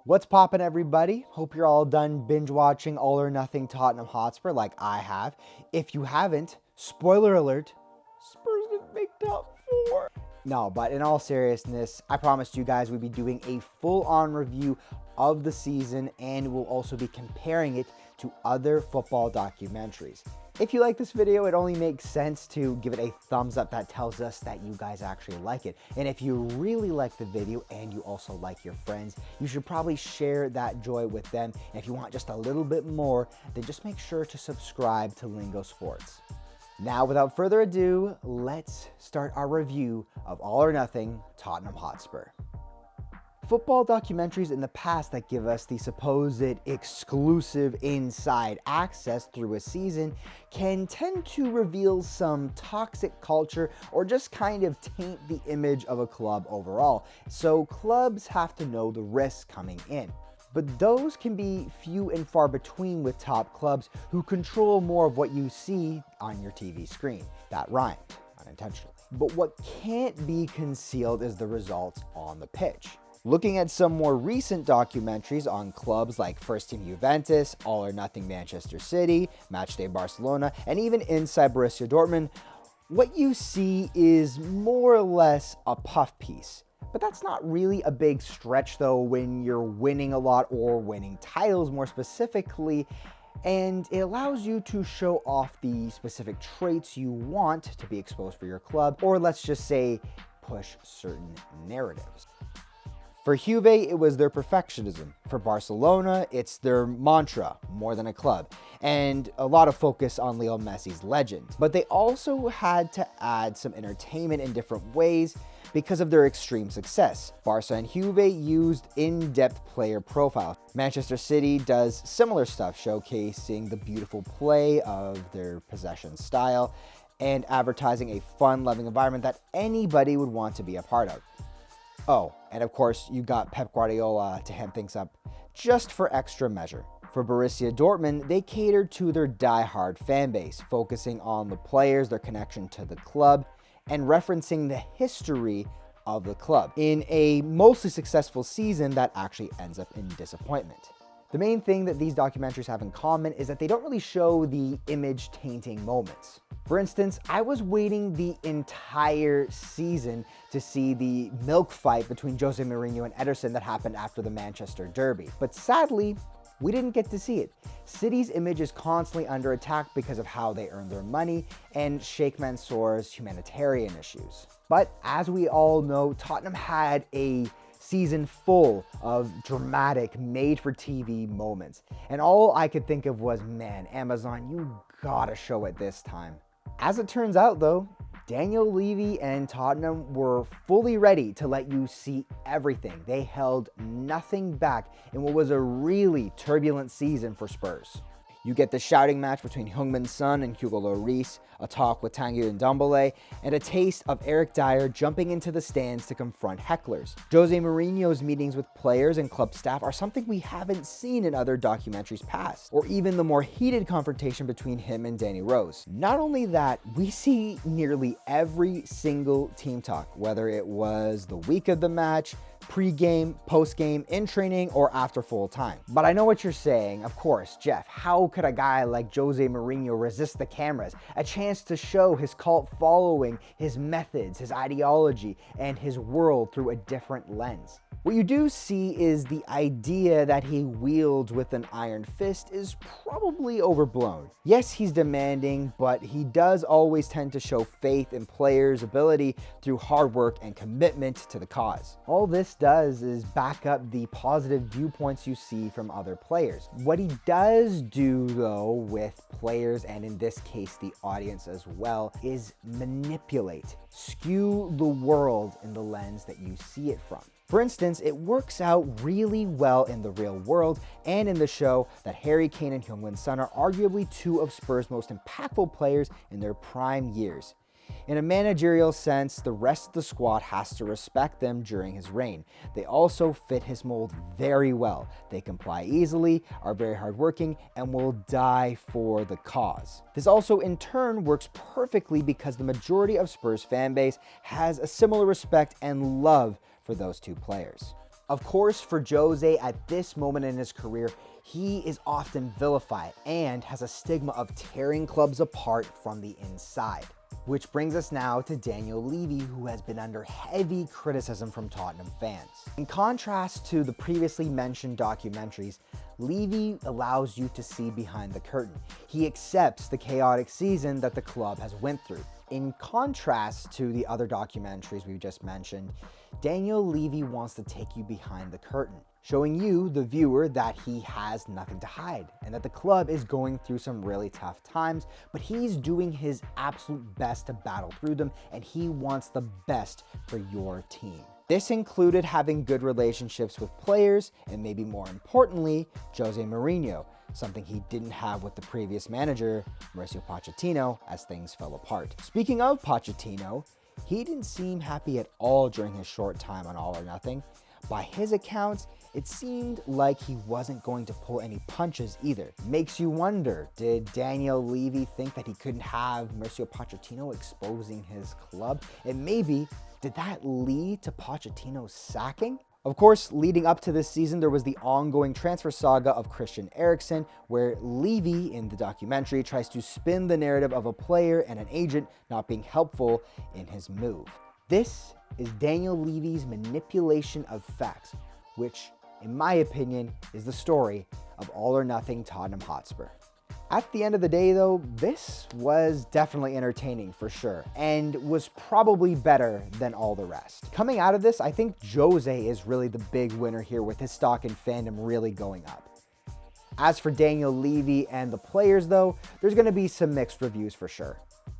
What's poppin', everybody? Hope you're all done binge watching All or Nothing Tottenham Hotspur like I have. If you haven't, spoiler alert, Spurs didn't make top 4. No, but in all seriousness, I promised you guys we'd be doing a full-on review of the season, and we'll also be comparing it to other football documentaries. If you like this video, it only makes sense to give it a thumbs up. That tells us that you guys actually like it. And if you really like the video and you also like your friends, you should probably share that joy with them. And if you want just a little bit more, then just make sure to subscribe to Lingo Sports. Now, without further ado, let's start our review of All or Nothing Tottenham Hotspur. Football documentaries in the past that give us the supposed exclusive inside access through a season can tend to reveal some toxic culture or just kind of taint the image of a club overall. So clubs have to know the risks coming in. But those can be few and far between with top clubs who control more of what you see on your TV screen. That rhymed, unintentionally. But what can't be concealed is the results on the pitch. Looking at some more recent documentaries on clubs like First Team Juventus, All or Nothing Manchester City, Matchday Barcelona, and even inside Borussia Dortmund, what you see is more or less a puff piece. But that's not really a big stretch though when you're winning a lot or winning titles more specifically, and it allows you to show off the specific traits you want to be exposed for your club, or let's just say push certain narratives. For Juve, it was their perfectionism. For Barcelona, it's their mantra, more than a club, and a lot of focus on Lionel Messi's legend. But they also had to add some entertainment in different ways because of their extreme success. Barca and Juve used in-depth player profiles. Manchester City does similar stuff, showcasing the beautiful play of their possession style and advertising a fun-loving environment that anybody would want to be a part of. Oh, and of course, you got Pep Guardiola to hand things up just for extra measure. For Borussia Dortmund, they catered to their die-hard fan base, focusing on the players, their connection to the club, and referencing the history of the club in a mostly successful season that actually ends up in disappointment. The main thing that these documentaries have in common is that they don't really show the image-tainting moments. For instance, I was waiting the entire season to see the milk fight between Jose Mourinho and Ederson that happened after the Manchester Derby. But sadly, we didn't get to see it. City's image is constantly under attack because of how they earn their money and Sheikh Mansour's humanitarian issues. But as we all know, Tottenham had a season full of dramatic made-for-TV moments. And all I could think of was, man, Amazon, you gotta show it this time. As it turns out though, Daniel Levy and Tottenham were fully ready to let you see everything. They held nothing back in what was a really turbulent season for Spurs. You get the shouting match between Heung-min Son and Hugo Lloris, a talk with Tanguy Ndombele, and a taste of Eric Dyer jumping into the stands to confront hecklers. Jose Mourinho's meetings with players and club staff are something we haven't seen in other documentaries past, or even the more heated confrontation between him and Danny Rose. Not only that, we see nearly every single team talk, whether it was the week of the match, pre-game, post-game, in training, or after full time. But I know what you're saying. Of course, Jeff, how could a guy like Jose Mourinho resist the cameras? A chance to show his cult following, his methods, his ideology, and his world through a different lens. What you do see is the idea that he wields with an iron fist is probably overblown. Yes, he's demanding, but he does always tend to show faith in players' ability through hard work and commitment to the cause. All this does is back up the positive viewpoints you see from other players. What he does do though with players, and in this case the audience as well, is manipulate, skew the world in the lens that you see it from. For instance, it works out really well in the real world and in the show that Harry Kane and Heung-min Son are arguably two of Spurs' most impactful players in their prime years. In a managerial sense, the rest of the squad has to respect them during his reign. They also fit his mold very well. They comply easily, are very hardworking, and will die for the cause. This also in turn works perfectly because the majority of Spurs fan base has a similar respect and love for those two players. Of course, for Jose at this moment in his career, he is often vilified and has a stigma of tearing clubs apart from the inside. Which brings us now to Daniel Levy, who has been under heavy criticism from Tottenham fans. In contrast to the previously mentioned documentaries, Levy allows you to see behind the curtain. He accepts the chaotic season that the club has went through. In contrast to the other documentaries we just mentioned, Daniel Levy wants to take you behind the curtain, showing you, the viewer, that he has nothing to hide and that the club is going through some really tough times, but he's doing his absolute best to battle through them, and he wants the best for your team. This included having good relationships with players and, maybe more importantly, Jose Mourinho, something he didn't have with the previous manager, Mauricio Pochettino, as things fell apart. Speaking of Pochettino, he didn't seem happy at all during his short time on All or Nothing. By his accounts, it seemed like he wasn't going to pull any punches either. Makes you wonder, did Daniel Levy think that he couldn't have Mauricio Pochettino exposing his club? And maybe, did that lead to Pochettino's sacking? Of course, leading up to this season, there was the ongoing transfer saga of Christian Eriksen, where Levy, in the documentary, tries to spin the narrative of a player and an agent not being helpful in his move. This is Daniel Levy's manipulation of facts, which, in my opinion, is the story of All or Nothing Tottenham Hotspur. At the end of the day, though, this was definitely entertaining for sure, and was probably better than all the rest. Coming out of this, I think Jose is really the big winner here, with his stock and fandom really going up. As for Daniel Levy and the players, though, there's going to be some mixed reviews for sure.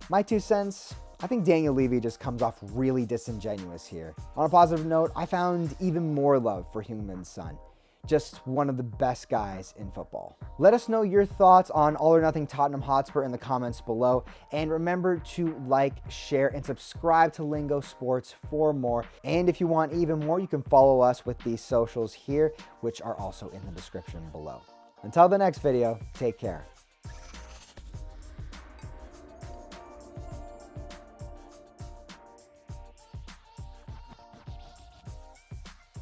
My 2 cents, I think Daniel Levy just comes off really disingenuous here. On a positive note, I found even more love for Heung's son. Just one of the best guys in football. Let us know your thoughts on All or Nothing Tottenham Hotspur in the comments below. And remember to like, share, and subscribe to Lingo Sports for more. And if you want even more, you can follow us with these socials here, which are also in the description below. Until the next video, take care.